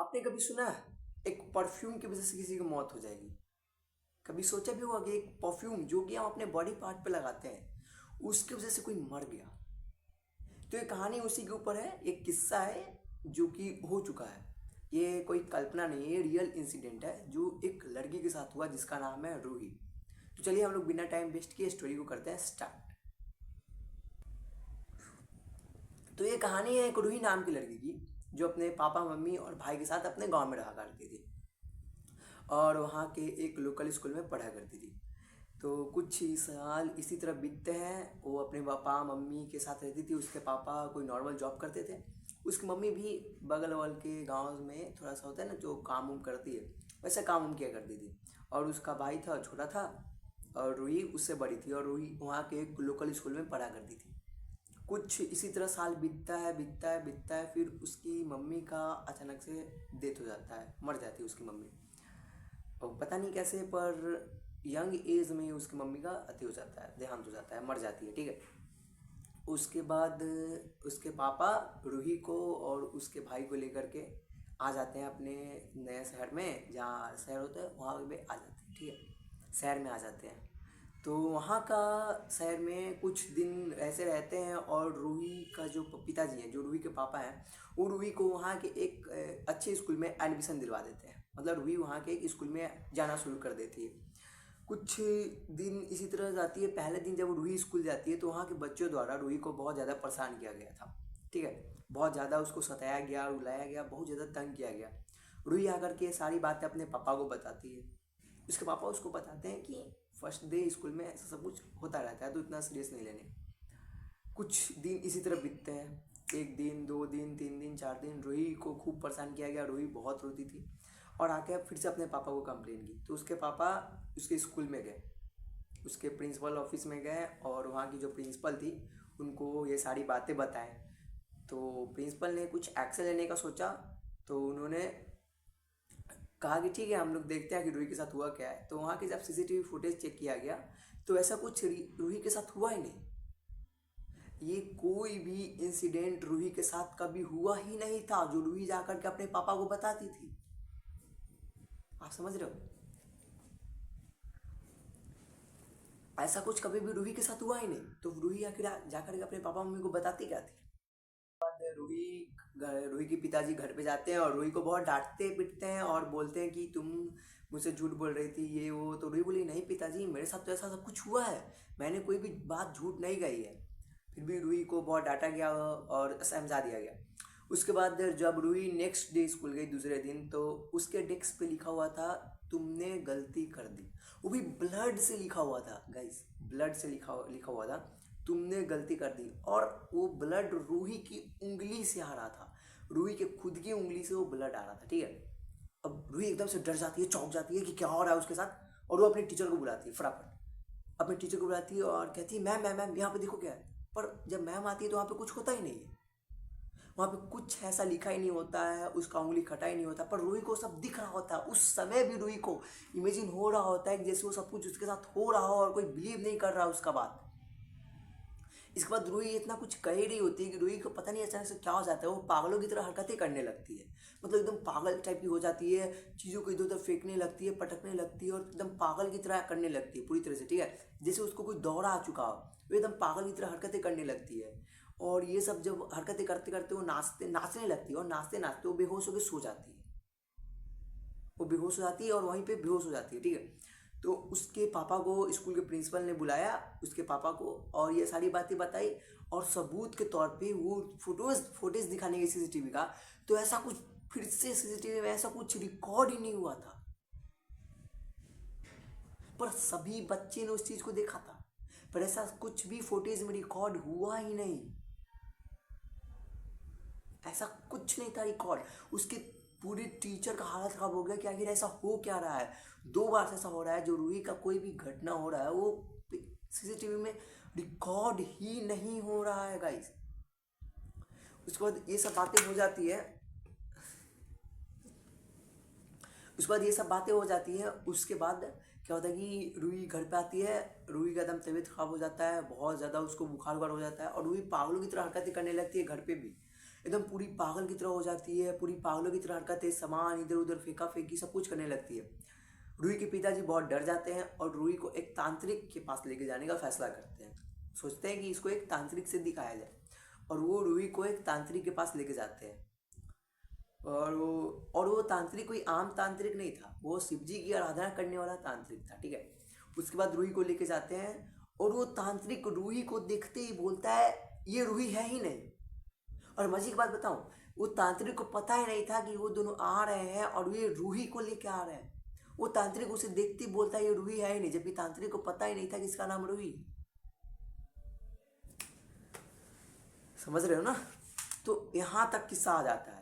आपने कभी सुना है एक परफ्यूम की वजह से किसी की मौत हो जाएगी? कभी सोचा भी होगा कि एक परफ्यूम जो कि हम अपने बॉडी पार्ट पे लगाते हैं उसकी वजह से कोई मर गया? तो ये कहानी उसी के ऊपर है, एक किस्सा है जो कि हो चुका है। ये कोई कल्पना नहीं है, ये रियल इंसिडेंट है जो एक लड़की के साथ हुआ जिसका नाम है रूही। तो चलिए हम लोग बिना टाइम वेस्ट किए स्टोरी को करते हैं स्टार्ट। तो ये कहानी है एक रूही नाम की लड़की की जो अपने पापा मम्मी और भाई के साथ अपने गांव में रहा करती थी और वहाँ के एक लोकल स्कूल में पढ़ा करती थी। तो कुछ ही साल इसी तरह बीतते हैं। वो अपने पापा मम्मी के साथ रहती थी। उसके पापा कोई नॉर्मल जॉब करते थे। उसकी मम्मी भी बगल वगल के गांव में थोड़ा सा होता है ना जो काम उम करती है, वैसे काम उम किया करती थी। और उसका भाई था, छोटा था, और रूही उससे बड़ी थी और रूही वहाँ के एक लोकल स्कूल में पढ़ा करती थी। कुछ इसी तरह साल बीतता है बीतता है बीतता है, फिर उसकी मम्मी का अचानक से डेथ हो जाता है, मर जाती है उसकी मम्मी। और पता नहीं कैसे पर यंग एज में उसकी मम्मी का अति हो जाता है, देहांत हो जाता है, मर जाती है, ठीक है। उसके बाद उसके पापा रूही को और उसके भाई को लेकर के आ जाते हैं अपने नए शहर में, जहाँ शहर होता है वहाँ पे आ जाते हैं, ठीक है, शहर में आ जाते हैं। तो वहाँ का शहर में कुछ दिन ऐसे रहते हैं और रूही का जो पिताजी हैं, जो रूही के पापा हैं, वो रूही को वहाँ के एक अच्छे स्कूल में एडमिशन दिलवा देते हैं। मतलब रूही वहाँ के एक स्कूल में जाना शुरू कर देती है। कुछ दिन इसी तरह जाती है। पहले दिन जब रूही स्कूल जाती है तो वहाँ के बच्चों द्वारा रूही को बहुत ज़्यादा परेशान किया गया था, ठीक है। बहुत ज़्यादा उसको सताया गया, रुलाया गया, बहुत ज़्यादा तंग किया गया। रूही आकर के सारी बातें अपने पापा को बताती है। उसके पापा उसको बताते हैं कि फर्स्ट डे स्कूल में ऐसा सब कुछ होता रहता है, तो इतना सीरियस नहीं लेने। कुछ दिन इसी तरह बीतते हैं। एक दिन, दो दिन, तीन दिन, चार दिन, रूही को खूब परेशान किया गया। रूही बहुत रोती थी और आके फिर से अपने पापा को कंप्लेन की। तो उसके पापा उसके स्कूल में गए, उसके प्रिंसिपल ऑफिस में गए और वहाँ की जो प्रिंसिपल थी उनको ये सारी बातें बताएं। तो प्रिंसिपल ने कुछ एक्शन लेने का सोचा। तो उन्होंने कहा कि ठीक है, हम लोग देखते हैं कि रूही के साथ हुआ क्या है। तो वहाँ के जब सीसीटीवी फुटेज चेक किया गया तो ऐसा कुछ रूही के साथ हुआ ही नहीं। ये कोई भी इंसिडेंट रूही के साथ कभी हुआ ही नहीं था जो रूही जाकर के अपने पापा को बताती थी। आप समझ रहे हो? ऐसा कुछ कभी भी रूही के साथ हुआ ही नहीं। तो रूही आखिर जाकर के अपने पापा मम्मी को बताती क्या थी? बाद रूही के पिताजी घर पे जाते हैं और रूही को बहुत डांटते पीटते हैं और बोलते हैं कि तुम मुझसे झूठ बोल रही थी, ये वो। तो रूही बोली, नहीं पिताजी, मेरे साथ तो ऐसा सब कुछ हुआ है, मैंने कोई भी बात झूठ नहीं कही है। फिर भी रूही को बहुत डांटा गया और समझा दिया गया। उसके बाद जब रूही नेक्स्ट डे स्कूल गई, दूसरे दिन, तो उसके डेस्क पे लिखा हुआ था, तुमने गलती कर दी। वो भी ब्लड से लिखा हुआ था गाइस, ब्लड से लिखा लिखा हुआ था, तुमने गलती कर दी। और वो ब्लड रूही की उंगली से आ रहा था, रूही के खुद की उंगली से वो ब्लड आ रहा था, ठीक है। अब रूही एकदम से डर जाती है, चौंक जाती है कि क्या हो रहा है उसके साथ। और वो अपने टीचर को बुलाती है, फटाफट अपने टीचर को बुलाती है और कहती है, मैम मैम मैम, यहाँ पे देखो क्या है। पर जब मैम आती है तो वहाँ पे कुछ होता ही नहीं है। वहाँ पे कुछ ऐसा लिखा ही नहीं होता है, उसका उंगली कटा ही नहीं होता। पर रूही को सब दिख रहा होता है। उस समय भी रूही को इमेजिन हो रहा होता है कि जैसे वो सब कुछ उसके साथ हो रहा हो और कोई बिलीव नहीं कर रहा उसका बात। इसके बाद रूही इतना कुछ कह ही रही होती है कि रूही को पता नहीं अचानक से क्या हो जाता है, वो पागलों की तरह हरकतें करने लगती है। मतलब एकदम पागल टाइप की हो जाती है, चीज़ों को इधर उधर फेंकने लगती है, पटकने लगती है और एकदम पागल की तरह करने लगती है पूरी तरह से, ठीक है। जैसे उसको कोई दौरा आ चुका हो, वो एकदम पागल की तरह हरकतें करने लगती है। और ये सब जब हरकतें करते करते वो नाचने लगती है और नाचते नाचते वो बेहोश होकर सो जाती है। वो बेहोश हो जाती है और वहीं पे बेहोश हो जाती है, ठीक है। तो उसके पापा को स्कूल के प्रिंसिपल ने बुलाया, उसके पापा को, और ये सारी बातें बताई। और सबूत के तौर पे वो फोटेज दिखाने की सीसीटीवी का, तो ऐसा कुछ फिर से सीसीटीवी में ऐसा कुछ रिकॉर्ड ही नहीं हुआ था। पर सभी बच्चे ने उस चीज को देखा था, पर ऐसा कुछ भी फुटेज में रिकॉर्ड हुआ ही नहीं। ऐसा कुछ नहीं था रिकॉर्ड। उसके पूरे टीचर का हालत खराब हो गया कि आखिर ऐसा हो क्या रहा है। दो बार से ऐसा हो रहा है, जो रूही का कोई भी घटना हो रहा है वो सीसीटीवी में रिकॉर्ड ही नहीं हो रहा है गाइस। उसके बाद ये सब बातें हो जाती है। उसके बाद ये सब बातें हो जाती हैं। उसके बाद क्या होता है कि रूही घर पे आती है। रूही का एकदम तबीयत खराब हो जाता है, बहुत ज़्यादा उसको बुखार वुखार हो जाता है और रूही पागलों की तरह हरकतें करने लगती है घर पे भी। एकदम पूरी पागल की तरह हो जाती है, पूरी पागलों की तरह हरकतें, सामान इधर उधर फेंका फेंकी सब कुछ करने लगती है। रूही के पिताजी बहुत डर जाते हैं और रूही को एक तांत्रिक के पास लेके जाने का फैसला करते हैं। सोचते हैं कि इसको एक तांत्रिक से दिखाया जाए, और वो रूही को एक तांत्रिक के पास लेके जाते हैं। और वो तांत्रिक कोई आम तांत्रिक नहीं था, वो शिव जी की आराधना करने वाला तांत्रिक था, ठीक है। उसके बाद रूही को लेके जाते हैं, और वो तांत्रिक रूही को देखते ही बोलता है ये रूही है ही नहीं। और मजे की बात बताऊं, वो तांत्रिक को पता ही नहीं था कि वो दोनों आ रहे हैं और ये रूही को लेके आ रहे हैं। वो तांत्रिक उसे देखते ही बोलता है ये रूही है ही नहीं, जबकि तांत्रिक को पता ही नहीं था कि इसका नाम रूही। समझ रहे हो ना? तो यहाँ तक किस्सा आ जाता है।